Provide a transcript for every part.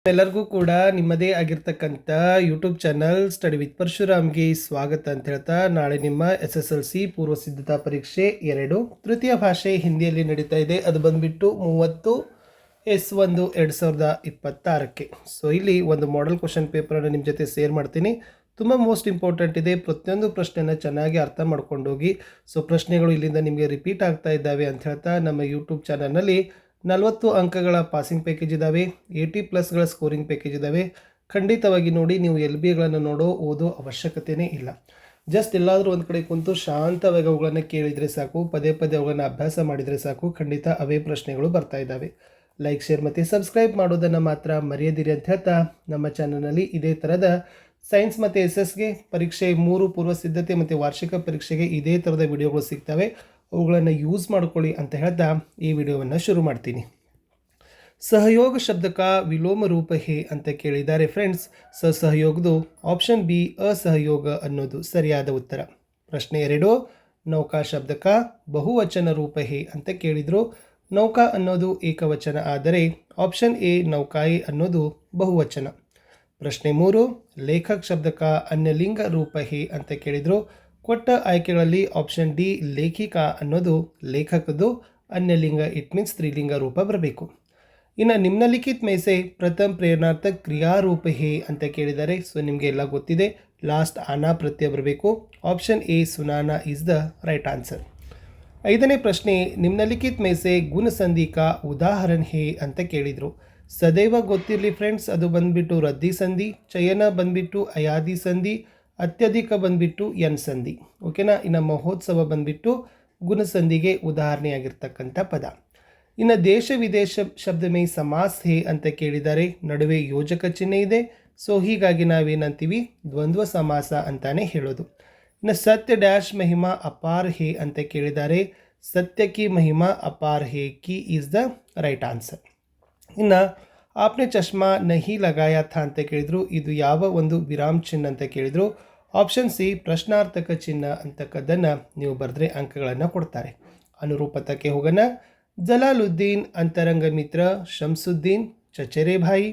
ಎಲ್ಲರಿಗೂ ಕೂಡ ನಿಮ್ಮದೇ ಆಗಿರ್ತಕ್ಕಂಥ ಯೂಟ್ಯೂಬ್ ಚಾನಲ್ ಸ್ಟಡಿ ವಿತ್ ಪರಶುರಾಮ್ಗೆ ಸ್ವಾಗತ ಅಂತ ಹೇಳ್ತಾ, ನಾಳೆ ನಿಮ್ಮ SSLC ಪೂರ್ವ ಸಿದ್ಧತಾ ಪರೀಕ್ಷೆ 2 ತೃತೀಯ ಭಾಷೆ ಹಿಂದಿಯಲ್ಲಿ ನಡೀತಾ ಇದೆ. ಅದು ಬಂದುಬಿಟ್ಟು 30/1 2026ಕ್ಕೆ. ಸೊ ಇಲ್ಲಿ ಒಂದು ಮಾಡೆಲ್ ಕ್ವಶನ್ ಪೇಪರನ್ನು ನಿಮ್ಮ ಜೊತೆ ಶೇರ್ ಮಾಡ್ತೀನಿ. ತುಂಬ ಮೋಸ್ಟ್ ಇಂಪಾರ್ಟೆಂಟ್ ಇದೆ. ಪ್ರತಿಯೊಂದು ಪ್ರಶ್ನೆನ ಚೆನ್ನಾಗಿ ಅರ್ಥ ಮಾಡ್ಕೊಂಡು ಹೋಗಿ. ಸೊ ಪ್ರಶ್ನೆಗಳು ಇಲ್ಲಿಂದ ನಿಮಗೆ ರಿಪೀಟ್ ಆಗ್ತಾ ಇದ್ದಾವೆ ಅಂತ ಹೇಳ್ತಾ, ನಮ್ಮ ಯೂಟ್ಯೂಬ್ ಚಾನಲ್ನಲ್ಲಿ 40 ಅಂಕಗಳ ಪಾಸಿಂಗ್ ಪ್ಯಾಕೇಜ್ ಇದ್ದಾವೆ, 80+ಗಳ ಸ್ಕೋರಿಂಗ್ ಪ್ಯಾಕೇಜ್ ಇದ್ದಾವೆ. ಖಂಡಿತವಾಗಿ ನೋಡಿ. ನೀವು LBಗಳನ್ನು ಓದೋ ಅವಶ್ಯಕತೆಯೇ ಇಲ್ಲ. ಜಸ್ಟ್ ಎಲ್ಲಾದರೂ ಒಂದು ಕಡೆ ಕುಂತು ಶಾಂತವಾಗಿ ಅವುಗಳನ್ನು ಕೇಳಿದರೆ ಸಾಕು, ಪದೇ ಪದೇ ಅವುಗಳನ್ನು ಅಭ್ಯಾಸ ಮಾಡಿದರೆ ಸಾಕು, ಖಂಡಿತ ಅವೇ ಪ್ರಶ್ನೆಗಳು ಬರ್ತಾ ಇದ್ದಾವೆ. ಲೈಕ್, ಶೇರ್ ಮತ್ತು ಸಬ್ಸ್ಕ್ರೈಬ್ ಮಾಡೋದನ್ನು ಮಾತ್ರ ಮರೆಯದಿರಿ ಅಂತ ಹೇಳ್ತಾ, ನಮ್ಮ ಚಾನಲ್ನಲ್ಲಿ ಇದೇ ಥರದ ಸೈನ್ಸ್ ಮತ್ತು SSಗೆ ಪರೀಕ್ಷೆ 3 ಪೂರ್ವ ಸಿದ್ಧತೆ ಮತ್ತು ವಾರ್ಷಿಕ ಪರೀಕ್ಷೆಗೆ ಇದೇ ಥರದ ವಿಡಿಯೋಗಳು ಸಿಗ್ತವೆ. ಅವುಗಳನ್ನು ಯೂಸ್ ಮಾಡ್ಕೊಳ್ಳಿ ಅಂತ ಹೇಳ್ತಾ ಈ ವಿಡಿಯೋವನ್ನು ಶುರು ಮಾಡ್ತೀನಿ. ಸಹಯೋಗ ಶಬ್ದಕ ವಿಲೋಮ ರೂಪ ಹೇ ಅಂತ ಕೇಳಿದ್ದಾರೆ ಫ್ರೆಂಡ್ಸ್. ಸಹಯೋಗದು ಆಪ್ಷನ್ ಬಿ ಅಸಹಯೋಗ ಅನ್ನೋದು ಸರಿಯಾದ ಉತ್ತರ. ಪ್ರಶ್ನೆ 2, ನೌಕಾ ಶಬ್ದಕ ಬಹುವಚನ ರೂಪ ಹೇ ಅಂತ ಕೇಳಿದರು. ನೌಕಾ ಅನ್ನೋದು ಏಕವಚನ ಆದರೆ ಆಪ್ಷನ್ ಎ ನೌಕಾಯಿ ಅನ್ನೋದು ಬಹುವಚನ. ಪ್ರಶ್ನೆ 3, ಲೇಖಕ್ ಶಬ್ದಕ ಅನ್ಯಲಿಂಗ ರೂಪ ಹೇ ಅಂತ ಕೇಳಿದರು. ಕೊಟ್ಟ ಆಯ್ಕೆಗಳಲ್ಲಿ ಆಪ್ಷನ್ ಡಿ ಲೇಖಿಕಾ ಅನ್ನೋದು ಲೇಖಕದ್ದು ಅನ್ಯಲಿಂಗ, ಇಟ್ ಮೀನ್ಸ್ ಸ್ತ್ರೀಲಿಂಗ ರೂಪ ಬರಬೇಕು. ಇನ್ನು ನಿಮ್ನಲಿಖಿತ್ ಮೈಸೆ ಪ್ರಥಮ ಪ್ರೇರಣಾರ್ಥಕ್ ಕ್ರಿಯಾರೂಪ ಹೇ ಅಂತ ಕೇಳಿದ್ದಾರೆ. ಸೊ ನಿಮಗೆ ಎಲ್ಲ ಗೊತ್ತಿದೆ, ಲಾಸ್ಟ್ ಆನಾ ಪ್ರತ್ಯಯ ಬರಬೇಕು. ಆಪ್ಷನ್ ಎ ಸುನಾನಾ ಈಸ್ ದ ರೈಟ್ ಆನ್ಸರ್. 5ನೇ ಪ್ರಶ್ನೆ, ನಿಮ್ನಲಿಖಿತ್ ಮೈಸೆ ಗುಣಸಂಧಿ ಕಾ ಉದಾಹರಣ ಹೇ ಅಂತ ಕೇಳಿದರು. ಸದೈವ ಗೊತ್ತಿರಲಿ ಫ್ರೆಂಡ್ಸ್, ಅದು ಬಂದುಬಿಟ್ಟು ರದ್ದಿ ಸಂಧಿ, ಚಯನ ಬಂದುಬಿಟ್ಟು ಅಯಾದಿ ಸಂಧಿ, ಅತ್ಯಧಿಕ ಬಂದುಬಿಟ್ಟು ಎನ್ ಸಂಧಿ. ಓಕೆನಾ. ಇನ್ನು ಮಹೋತ್ಸವ ಬಂದುಬಿಟ್ಟು ಗುಣಸಂಧಿಗೆ ಉದಾಹರಣೆಯಾಗಿರ್ತಕ್ಕಂಥ ಪದ. ಇನ್ನು ದೇಶ ವಿದೇಶ ಶಬ್ದ ಮೇ ಸಮಾಸ್ ಹೇ ಅಂತ ಕೇಳಿದ್ದಾರೆ. ನಡುವೆ ಯೋಜಕ ಚಿಹ್ನೆ ಇದೆ. ಸೊ ಹೀಗಾಗಿ ನಾವೇನಂತೀವಿ, ದ್ವಂದ್ವ ಸಮಾಸ ಅಂತಾನೆ ಹೇಳೋದು. ಇನ್ನು ಸತ್ಯ ಡ್ಯಾಶ್ ಮಹಿಮಾ ಅಪಾರ್ ಹೇ ಅಂತ ಕೇಳಿದ್ದಾರೆ. ಸತ್ಯ ಕಿ ಮಹಿಮಾ ಅಪಾರ್ ಹೇ, ಕಿ ಈಸ್ ದ ರೈಟ್ ಆನ್ಸರ್. ಇನ್ನು ಆಪ್ನೆ ಚಶ್ಮಾ ನಹಿ ಲಗಾಯ ಥಾ ಅಂತ ಕೇಳಿದರು. ಇದು ಯಾವ ಒಂದು ವಿರಾಮ್ ಚಿಹ್ನೆ ಅಂತ ಕೇಳಿದರು. ಆಪ್ಷನ್ ಸಿ ಪ್ರಶ್ನಾರ್ಥಕ ಚಿಹ್ನ ಅಂತಕ್ಕದ್ದನ್ನು ನೀವು ಬರೆದ್ರೆ ಅಂಕಗಳನ್ನು ಕೊಡ್ತಾರೆ. ಅನುರೂಪತಕ್ಕೆ ಹೋಗೋಣ. ಜಲಾಲುದ್ದೀನ್ ಅಂತರಂಗ ಮಿತ್ರ ಶಂಸುದ್ದೀನ್ ಚಚರೆ ಭಾಯಿ,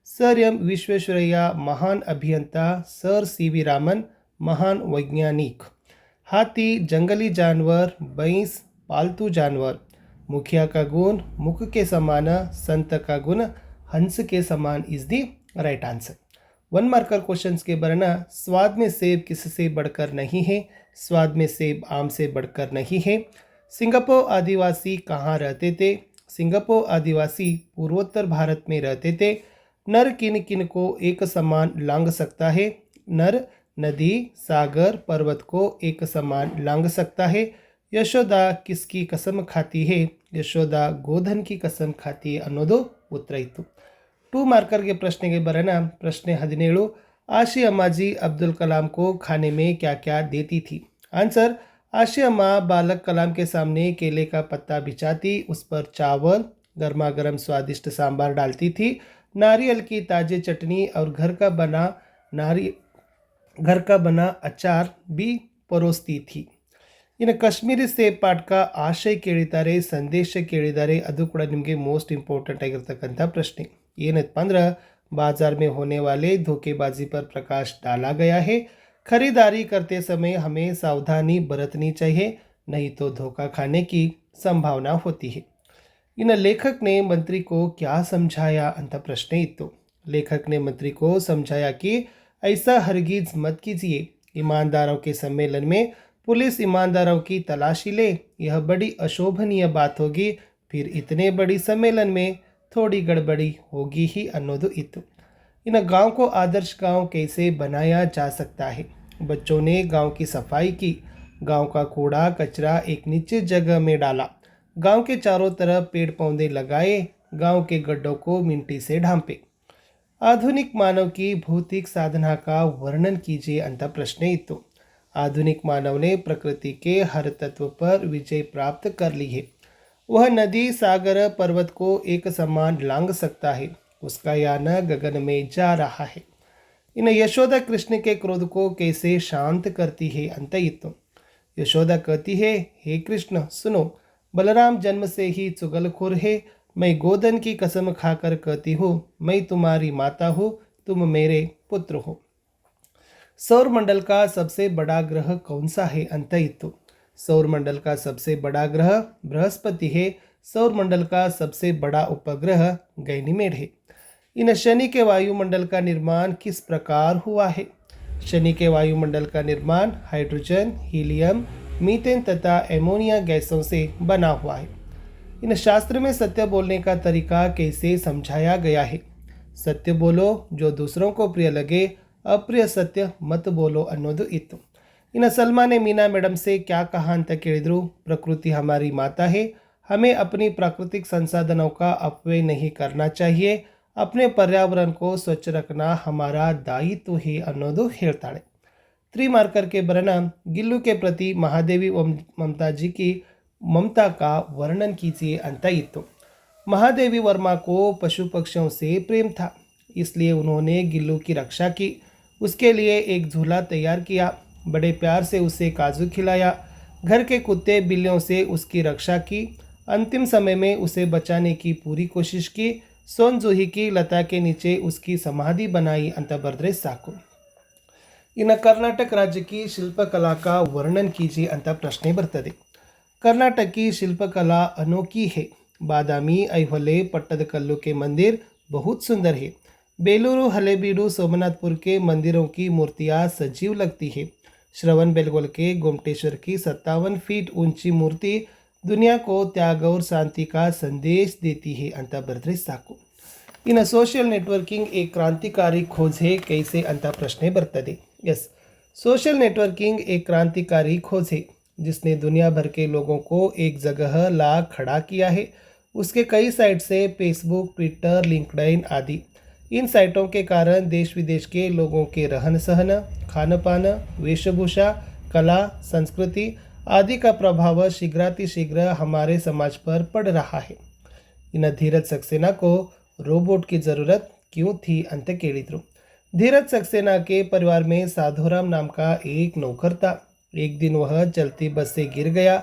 ಸರ್ ಎಂ ವಿಶ್ವೇಶ್ವರಯ್ಯ ಮಹಾನ್ ಅಭಿಯಂತ, ಸರ್ CV ರಾಮನ್ ಮಹಾನ್ वैज्ञानिक, हाथी जंगली जानवर, भैंस पालतू जानवर, मुखिया का गुण मुख के समान, संत का गुण हंस के समान is the right answer. 1 marker questions के बरना. स्वाद में सेब किससे बढ़कर नहीं है. स्वाद में सेब आम से बढ़कर नहीं है. सिंगापुर आदिवासी कहाँ रहते थे. सिंगापुर आदिवासी पूर्वोत्तर भारत में रहते थे. नर किन किन को एक समान लांग सकता है. नर नदी सागर पर्वत को एक समान लांग सकता है. यशोदा किसकी कसम खाती है. यशोदा गोधन की कसम खाती है ಅನ್ನೋದು ಉತ್ತರ ಇತ್ತು. 2 ಮಾರ್ಕರ್ಗೆ ಪ್ರಶ್ನೆಗೆ ಬರೋಣ. ಪ್ರಶ್ನೆ 17, आशी अम्मा जी अब्दुल कलाम को खाने में क्या क्या देती थी. आंसर, आशी अम्मा बालक कलाम के सामने केले का पत्ता बिछाती, उस पर चावल, गर्मा गर्म स्वादिष्ट सांभर डालती थी, नारियल की ताज़ी चटनी और घर का बना अचार भी परोसती थी. ಇನ್ನು ಕಾಶ್ಮೀರಿ ಸೇಬ್ ಪಾಠಕ ಆಶಯ ಕೇಳಿದ್ದಾರೆ, ಸಂದೇಶ ಕೇಳಿದ್ದಾರೆ. ಅದು ಕೂಡ ನಿಮಗೆ ಮೋಸ್ಟ್ ಇಂಪಾರ್ಟೆಂಟ್ ಆಗಿರ್ತಕ್ಕಂಥ ಪ್ರಶ್ನೆ. ಏನಪ್ಪ ಅಂದ್ರೆ, बाजार में होने वाले धोखेबाजी पर प्रकाश डाला गया है. खरीदारी करते समय हमें सावधानी बरतनी चाहिए, नहीं तो धोखा खाने की संभावना होती है. ಇನ್ನು लेखक ने मंत्री को क्या समझाया ಅಂತ ಪ್ರಶ್ನೆ ಇತ್ತು. लेखक ने मंत्री को समझाया कि ऐसा हरगिज मत कीजिए. ईमानदारों के सम्मेलन में पुलिस ईमानदारों की तलाशी ले, यह बड़ी अशोभनीय बात होगी. फिर इतने बड़ी सम्मेलन में थोड़ी गड़बड़ी होगी ही ಅನ್ನೋದು ಇತ್ತು. ಇನ್ನು गांव को आदर्श गांव कैसे बनाया जा सकता है. बच्चों ने गांव की सफाई की. गांव का कूड़ा कचरा एक निश्चित जगह में डाला. गांव के चारों तरफ पेड़ पौधे लगाए. गांव के गड्ढों को मिट्टी से ढांपे. आधुनिक मानव की भौतिक साधना का वर्णन कीजिए ಅಂತ ಪ್ರಶ್ನೆ ಇತ್ತು. आधुनिक मानव ने प्रकृति के हर तत्व पर विजय प्राप्त कर ली है. वह नदी सागर पर्वत को एक समान लांग सकता है. उसका यान गगन में जा रहा है. इन्हें यशोदा कृष्ण के क्रोध को कैसे शांत करती है ಅಂತ ಇತ್ತು. यशोदा कहती है, हे कृष्ण सुनो, बलराम जन्म से ही चुगलखोर है. मैं गोधन की कसम खाकर कहती हूँ, मैं तुम्हारी माता हूँ, तुम मेरे पुत्र हो। सौर मंडल का सबसे बड़ा ग्रह कौन सा है? अंत इत्तु। सौर मंडल का सबसे बड़ा ग्रह बृहस्पति है। सौर मंडल का सबसे बड़ा उपग्रह गैनीमेड है। इन शनि के वायुमंडल का निर्माण किस प्रकार हुआ है? शनि के वायुमंडल का निर्माण हाइड्रोजन, हीलियम, मीथेन तथा एमोनिया गैसों से बना हुआ है। इन शास्त्र में सत्य बोलने का तरीका कैसे समझाया गया है? सत्य बोलो जो दूसरों को प्रिय लगे, अप्रिय सत्य मत बोलो अन्नोदु इತ್ತು। इन सलमा ने मीना मैडम से क्या कहा ಅಂತ ಕೇಳಿದ್ರು, प्रकृति हमारी माता है, हमें अपनी प्राकृतिक संसाधनों का अपव्यय नहीं करना चाहिए, अपने पर्यावरण को स्वच्छ रखना हमारा दायित्व है ಅನ್ನೋದು ಹೇಳ್ತಾಳೆ। त्रिमार्कर के बरना गिल्लू के प्रति महादेवी ममता जी की ममता का वर्णन कीजिए ಅಂತ ಇತ್ತು। महादेवी वर्मा को पशु पक्षियों से प्रेम था, इसलिए उन्होंने गिल्लू की रक्षा की। उसके लिए एक झूला तैयार किया, बड़े प्यार से उसे काजू खिलाया, घर के कुत्ते बिल्लियों से उसकी रक्षा की, अंतिम समय में उसे बचाने की पूरी कोशिश की, सोनजूही की लता के नीचे उसकी समाधि बनाई ಅಂತ ಬರೆದ್ರೆ ಸಾಕು। ಇನ್ನು ಕರ್ನಾಟಕ राज्य की शिल्पकला का वर्णन कीजिए ಅಂತ ಪ್ರಶ್ನೆ ಬರ್ತದೆ। कर्नाटक की शिल्पकला अनोखी है। बादामी, ऐहोले, पट्टदकल्लू के मंदिर बहुत सुंदर है। बेलूरू, हलेबीडू, सोमनाथपुर के मंदिरों की मूर्तियाँ सजीव लगती है। श्रवण बेलगोल के गोमटेश्वर की 57 फीट ऊंची मूर्ति दुनिया को त्याग और शांति का संदेश देती है ಅಂತ ಬರೆದ್ರೆ ಸಾಕು। ಇನ್ನು ಸೋಷಿಯಲ್ ನೆಟ್ವರ್ಕಿಂಗ್ एक क्रांतिकारी खोज है कैसे ಅಂತ ಪ್ರಶ್ನೆ ಬರ್ತದೆ। यस, सोशल नेटवर्किंग एक क्रांतिकारी खोज है जिसने दुनिया भर के लोगों को एक जगह ला खड़ा किया है। उसके कई साइट से फेसबुक, ट्विटर, लिंक्डइन आदि। इन साइटों के कारण देश विदेश के लोगों के रहन सहन, खान पान, वेशभूषा, कला, संस्कृति आदि का प्रभाव शीघ्रातिशीघ्र हमारे समाज पर पड़ रहा है। इन धीरज सक्सेना को रोबोट की ज़रूरत क्यों थी अंत ಕೇಳಿದ್ರು। धीरज सक्सेना के परिवार में साधुराम नाम का एक नौकर था। एक दिन वह चलती बस से गिर गया,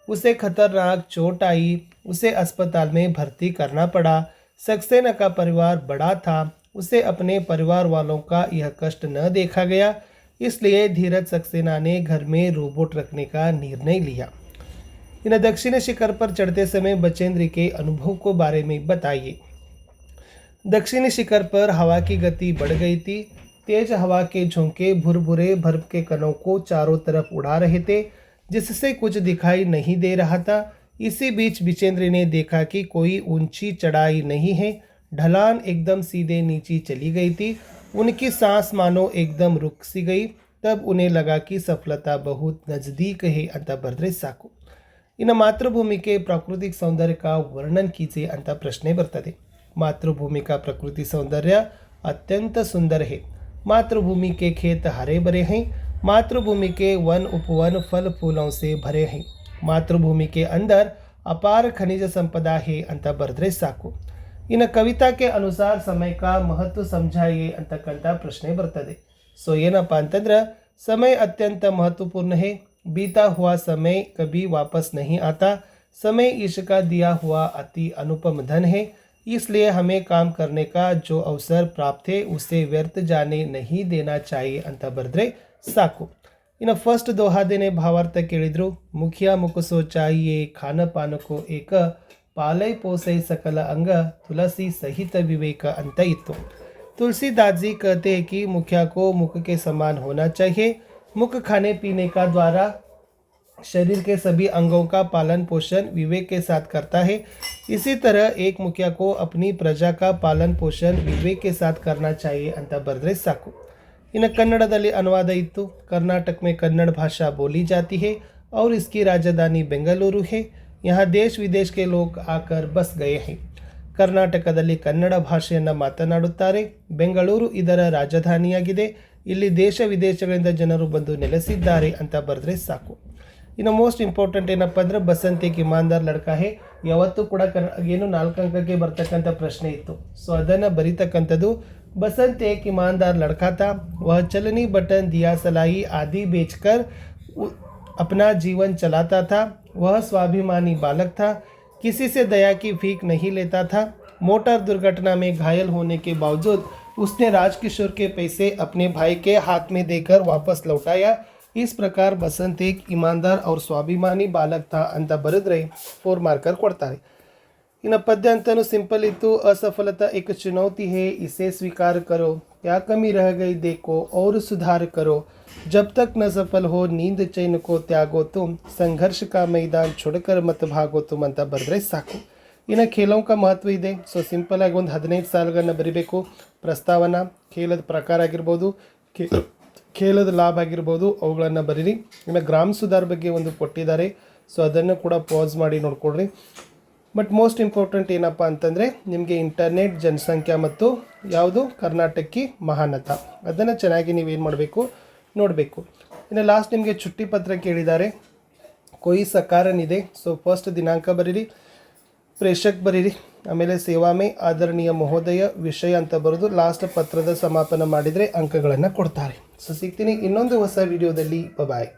उसे खतरनाक चोट आई, उसे अस्पताल में भर्ती करना पड़ा। सक्सेना का परिवार बड़ा था, उसे अपने परिवार वालों का यह कष्ट न देखा गया, इसलिए धीरज सक्सेना ने घर में रोबोट रखने का निर्णय लिया। इन दक्षिण शिखर पर चढ़ते समय बचेंद्र के अनुभव को बारे में बताइए। दक्षिणी शिखर पर हवा की गति बढ़ गई थी। तेज हवा के झोंके भुरभुरे बर्फ के कणों को चारों तरफ उड़ा रहे थे, जिससे कुछ दिखाई नहीं दे रहा था। इसी बीच बिचेंद्र ने देखा कि कोई ऊंची चढ़ाई नहीं है, ढलान एकदम सीधे नीचे चली गई थी। उनकी सांस मानो एकदम रुक सी गई। तब उन्हें लगा कि सफलता बहुत नज़दीक है ಅಂತ ಬರೆದ್ರೆ ಸಾಕು। ಇನ್ನು मातृभूमि के प्राकृतिक सौंदर्य का वर्णन कीजिए ಅಂತ ಪ್ರಶ್ನೆ ಬರ್ತದೆ। मातृभूमि का प्रकृति सौंदर्य अत्यंत सुंदर है। मातृभूमि के खेत हरे भरे हैं। मातृभूमि के वन उपवन फल फूलों से भरे हैं। मातृभूमि के अंदर अपार खनिज संपदा है ಅಂತ ಬರೆದ್ರೆ ಸಾಕು। ಇನ್ನು ಕವಿತಾ के अनुसार समय का महत्व समझाइए ಅಂತಕ್ಕಂಥ ಪ್ರಶ್ನೆ ಬರ್ತದೆ। ಸೊ ಏನಪ್ಪ ಅಂತಂದ್ರೆ समय अत्यंत महत्वपूर्ण है। बीता हुआ समय कभी वापस नहीं आता। समय ईश्वर का दिया हुआ अति अनुपम धन है, इसलिए हमें काम करने का जो अवसर प्राप्त है उसे व्यर्थ जाने नहीं देना चाहिए ಅಂತ ಬರೆದ್ರೆ ಸಾಕು। ಇನ್ನು ಫಸ್ಟ್ ದೋಹಾದೇನೆ ಭಾವಾರ್ಥ ಕೇಳಿದ್ರು। ಮುಖಿಯ ಮುಖಸೋ ಚಾಹಿಯೇ ಖಾನ ಪಾನಕೋ ಏಕ, ಪಾಲೈ ಪೋಸೈ सकल अंग, तुलसी सहित विवेक ಅಂತ ಇತ್ತು। तुलसीदास जी कहते हैं कि मुखिया को मुख के समान होना चाहिए। मुख खाने पीने का द्वारा शरीर के सभी अंगों का पालन पोषण विवेक के साथ करता है। इसी तरह एक मुखिया को अपनी प्रजा का पालन पोषण विवेक के साथ करना चाहिए ಅಂತ ಬರೆದ್ರೆ ಸಾಕು। ಇನ್ನು ಕನ್ನಡದಲ್ಲಿ ಅನುವಾದ ಇತ್ತು। कर्नाटक में कन्नड़ भाषा बोली जाती है और इसकी राजधानी बेंगलुरु है। यहाँ देश विदेश के लोग आकर बस गए हैं। ಕರ್ನಾಟಕದಲ್ಲಿ ಕನ್ನಡ ಭಾಷೆಯನ್ನು ಮಾತನಾಡುತ್ತಾರೆ। ಬೆಂಗಳೂರು ಇದರ ರಾಜಧಾನಿಯಾಗಿದೆ। ಇಲ್ಲಿ ದೇಶ ವಿದೇಶಗಳಿಂದ ಜನರು ಬಂದು ನೆಲೆಸಿದ್ದಾರೆ ಅಂತ ಬರೆದ್ರೆ ಸಾಕು। ಇನ್ನು ಮೋಸ್ಟ್ ಇಂಪಾರ್ಟೆಂಟ್ ಏನಪ್ಪ ಅಂದರೆ ಬಸಂತ್ ಏಕ್ ಇಮಾನ್ದಾರ್ ಲಡ್ಕಾ ಹೇ, ಯಾವತ್ತೂ ಕೂಡ ಏನು 4 ಅಂಕಕ್ಕೆ ಬರ್ತಕ್ಕಂಥ ಪ್ರಶ್ನೆ ಇತ್ತು। ಸೊ ಅದನ್ನು ಬರೀತಕ್ಕಂಥದ್ದು बसंत एक ईमानदार लड़का था। वह चलनी बटन दिया सलाई आदि बेचकर अपना जीवन चलाता था। वह स्वाभिमानी बालक था। किसी से दया की भीख नहीं लेता था। मोटर दुर्घटना में घायल होने के बावजूद उसने राजकिशोर के पैसे अपने भाई के हाथ में देकर वापस लौटाया। इस प्रकार बसंत एक ईमानदार और स्वाभिमानी बालक था ಅಂತ ಬರೆದ್ರೆ 4 ಮಾರ್ಕರ್ ಕೊಡ್ತಾರೆ. ಇನ್ನು पद्य ಅಂತಲೂ सिंपल इतु असफलता एक चुनौती है इसे स्वीकार करो क्या कमी रह गई देखो और सुधार करो जब तक न सफल हो नींद चैन को त्यागो तुम संघर्ष का मैदान छोड़कर मत भागो तुम ಅಂತ ಬರೆದ್ರೆ ಸಾಕು. ಇನ್ನು ಖೇಲೋं का महत्व ಇದೆ. ಸೊ ಸಿಂಪಲ್ ಆಗಿ ಒಂದು 15 ಸಾಲುಗಳನ್ನ ಬರಿಬೇಕು. ಪ್ರಸ್ತಾವನಾ, ಖೇಲದ ಪ್ರಕಾರ ಆಗಿರ್ಬೋದು, ಖೇಲದ ಲಾಭ ಆಗಿರ್ಬೋದು, ಅವುಗಳನ್ನು ಬರೀರಿ. ಇನ್ನು ಗ್ರಾಮ ಸುಧಾರ್ ಬಗ್ಗೆ ಒಂದು ಕೊಟ್ಟಿದ್ದಾರೆ. ಸೊ ಅದನ್ನು ಕೂಡ ಪಾಸ್ ಮಾಡಿ ನೋಡ್ಕೊಳ್ರಿ. ಬಟ್ ಮೋಸ್ಟ್ ಇಂಪಾರ್ಟೆಂಟ್ ಏನಪ್ಪ ಅಂತಂದರೆ ನಿಮಗೆ ಇಂಟರ್ನೆಟ್, ಜನಸಂಖ್ಯಾ ಮತ್ತು ಯಾವುದು ಕರ್ನಾಟಕಿ ಮಹಾನತ, ಅದನ್ನು ಚೆನ್ನಾಗಿ ನೀವೇನು ಮಾಡಬೇಕು ನೋಡಬೇಕು. ಇನ್ನು ಲಾಸ್ಟ್ ನಿಮಗೆ ಚುಟ್ಟಿ ಪತ್ರ ಕೇಳಿದ್ದಾರೆ. ಕೊಯ್ ಸಕಾರನ್ ಇದೆ. ಸೊ ಫಸ್ಟ್ ದಿನಾಂಕ ಬರೀರಿ, ಪ್ರೇಷಕ್ ಬರೀರಿ, ಆಮೇಲೆ ಸೇವಾಮೆ ಆದರಣೀಯ ಮಹೋದಯ ವಿಷಯ ಅಂತ ಬರೋದು ಲಾಸ್ಟ್ ಪತ್ರದ ಸಮಾಪನ ಮಾಡಿದರೆ ಅಂಕಗಳನ್ನು ಕೊಡ್ತಾರೆ. ಸೊ ಸಿಗ್ತೀನಿ ಇನ್ನೊಂದು ಹೊಸ ವಿಡಿಯೋದಲ್ಲಿ. ಬಾಯ್.